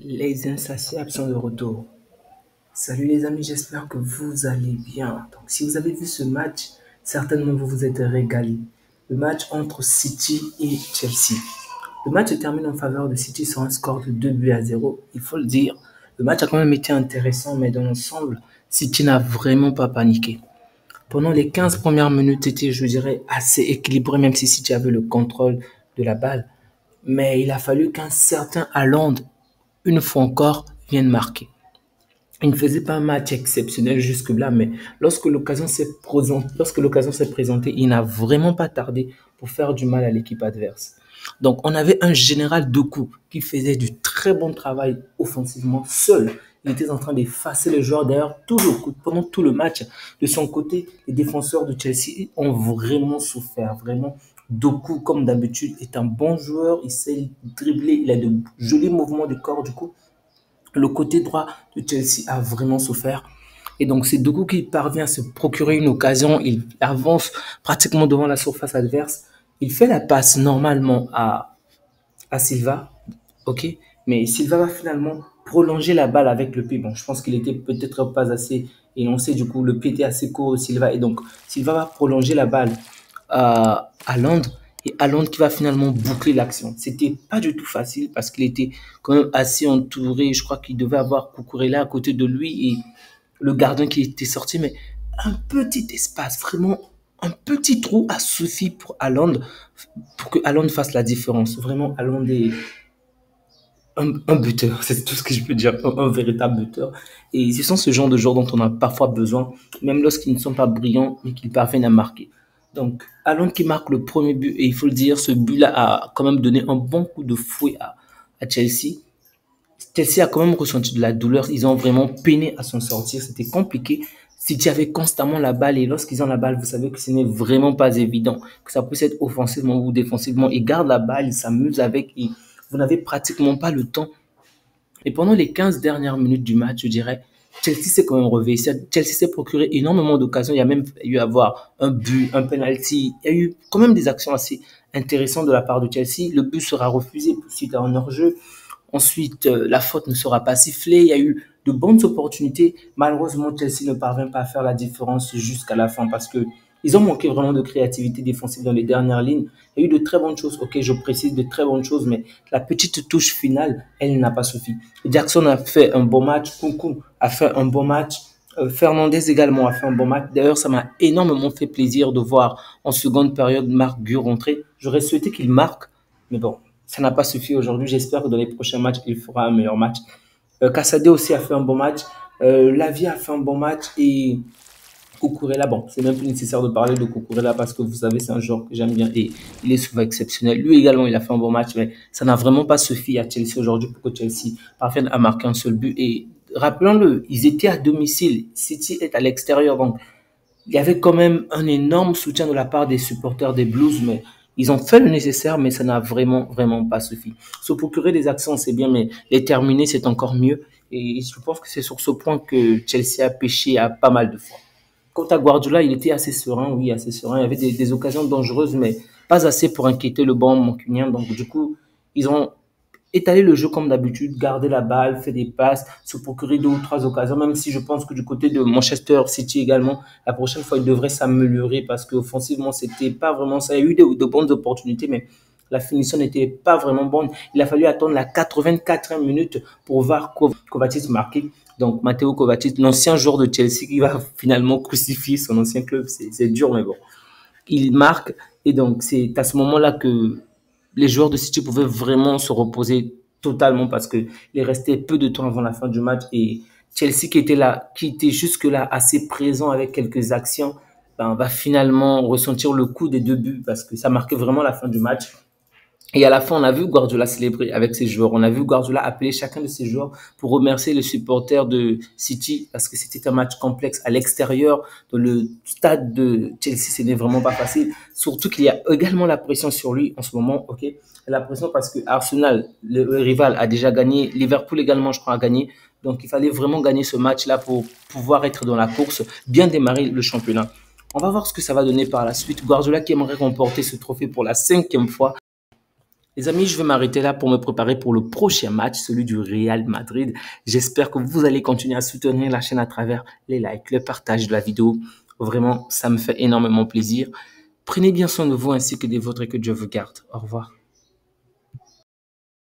Les insatiables sont de retour. Salut les amis, j'espère que vous allez bien. Donc, si vous avez vu ce match, certainement vous vous êtes régalés. Le match entre City et Chelsea. Le match se termine en faveur de City sur un score de 2 buts à 0. Il faut le dire. Le match a quand même été intéressant, mais dans l'ensemble, City n'a vraiment pas paniqué. Pendant les 15 premières minutes, c'était, je dirais, assez équilibré, même si City avait le contrôle de la balle. Mais il a fallu qu'un certain Haaland, une fois encore, vienne marquer. Il ne faisait pas un match exceptionnel jusque-là, mais lorsque l'occasion s'est présentée, il n'a vraiment pas tardé pour faire du mal à l'équipe adverse. Donc, on avait un général Doku qui faisait du très bon travail offensivement seul. Il était en train d'effacer le joueur. D'ailleurs, pendant tout le match, de son côté, les défenseurs de Chelsea ont vraiment souffert. Vraiment, Doku, comme d'habitude, est un bon joueur. Il sait dribbler. Il a de jolis mouvements de corps. Du coup, le côté droit de Chelsea a vraiment souffert. Et donc, c'est Doku qui parvient à se procurer une occasion. Il avance pratiquement devant la surface adverse. Il fait la passe normalement à Silva. OK? Mais Silva va finalement prolonger la balle avec le pied. Bon, je pense qu'il était peut-être pas assez élancé. Du coup, le pied était assez court de Silva. Et donc, Silva va prolonger la balle à Londres. Et Haaland qui va finalement boucler l'action. C'était pas du tout facile parce qu'il était quand même assez entouré. Je crois qu'il devait avoir Cucurella à côté de lui et le gardien qui était sorti. Mais un petit espace, vraiment un petit trou a suffi pour Haaland, pour que Haaland fasse la différence. Vraiment, Haaland est un buteur, c'est tout ce que je peux dire, un véritable buteur. Et ce sont ce genre de joueurs dont on a parfois besoin, même lorsqu'ils ne sont pas brillants, mais qu'ils parviennent à marquer. Donc, Haaland qui marque le premier but, et il faut le dire, ce but-là a quand même donné un bon coup de fouet à Chelsea. Chelsea a quand même ressenti de la douleur, ils ont vraiment peiné à s'en sortir, c'était compliqué. City avait constamment la balle, et lorsqu'ils ont la balle, vous savez que ce n'est vraiment pas évident, que ça puisse être offensivement ou défensivement. Ils gardent la balle, ils s'amusent avec, et vous n'avez pratiquement pas le temps. Et pendant les 15 dernières minutes du match, je dirais, Chelsea s'est quand même réveillé. Chelsea s'est procuré énormément d'occasions. Il y a même eu à avoir un but, un penalty. Il y a eu quand même des actions assez intéressantes de la part de Chelsea. Le but sera refusé suite à un hors-jeu. Ensuite, la faute ne sera pas sifflée. Il y a eu de bonnes opportunités. Malheureusement, Chelsea ne parvient pas à faire la différence jusqu'à la fin parce que ils ont manqué vraiment de créativité défensive dans les dernières lignes. Il y a eu de très bonnes choses. Ok, je précise de très bonnes choses, mais la petite touche finale, elle n'a pas suffi. Jackson a fait un bon match. Kunku a fait un bon match. Fernandez également a fait un bon match. D'ailleurs, ça m'a énormément fait plaisir de voir en seconde période Marc Gu rentrer. J'aurais souhaité qu'il marque, mais bon, ça n'a pas suffi aujourd'hui. J'espère que dans les prochains matchs, il fera un meilleur match. Cassade aussi a fait un bon match. Lavia a fait un bon match. Et Cucurella, bon, c'est même plus nécessaire de parler de Cucurella parce que vous savez, c'est un joueur que j'aime bien et il est souvent exceptionnel. Lui également, il a fait un bon match, mais ça n'a vraiment pas suffi à Chelsea aujourd'hui pour que Chelsea parvienne à marquer un seul but. Et rappelons-le, ils étaient à domicile. City est à l'extérieur, donc il y avait quand même un énorme soutien de la part des supporters des Blues, mais ils ont fait le nécessaire, mais ça n'a vraiment pas suffi. Se procurer des actions, c'est bien, mais les terminer, c'est encore mieux. Et je pense que c'est sur ce point que Chelsea a péché à pas mal de fois. Quant à Guardiola, il était assez serein, oui, assez serein. Il y avait des occasions dangereuses, mais pas assez pour inquiéter le banc mancunien. Donc, du coup, ils ont étaler le jeu comme d'habitude, garder la balle, faire des passes, se procurer deux ou trois occasions, même si je pense que du côté de Manchester City également, la prochaine fois, il devrait s'améliorer parce qu'offensivement, c'était pas vraiment ça. Il y a eu de bonnes opportunités, mais la finition n'était pas vraiment bonne. Il a fallu attendre la 84e minute pour voir Kovacic marquer. Donc, Matteo Kovacic, l'ancien joueur de Chelsea qui va finalement crucifier son ancien club. C'est dur, mais bon. Il marque et donc c'est à ce moment-là que les joueurs de City pouvaient vraiment se reposer totalement parce que il restait peu de temps avant la fin du match et Chelsea qui était là, qui était jusque-là assez présent avec quelques actions, ben, va finalement ressentir le coup des deux buts parce que ça marquait vraiment la fin du match. Et à la fin, on a vu Guardiola célébrer avec ses joueurs. On a vu Guardiola appeler chacun de ses joueurs pour remercier les supporters de City parce que c'était un match complexe à l'extérieur. Dans le stade de Chelsea, ce n'est vraiment pas facile. Surtout qu'il y a également la pression sur lui en ce moment. Ok, la pression parce que Arsenal, le rival, a déjà gagné. Liverpool également, je crois, a gagné. Donc, il fallait vraiment gagner ce match-là pour pouvoir être dans la course, bien démarrer le championnat. On va voir ce que ça va donner par la suite. Guardiola qui aimerait remporter ce trophée pour la 5e fois Les amis, je vais m'arrêter là pour me préparer pour le prochain match, celui du Real Madrid. J'espère que vous allez continuer à soutenir la chaîne à travers les likes, le partage de la vidéo. Vraiment, ça me fait énormément plaisir. Prenez bien soin de vous ainsi que des vôtres et que Dieu vous garde. Au revoir.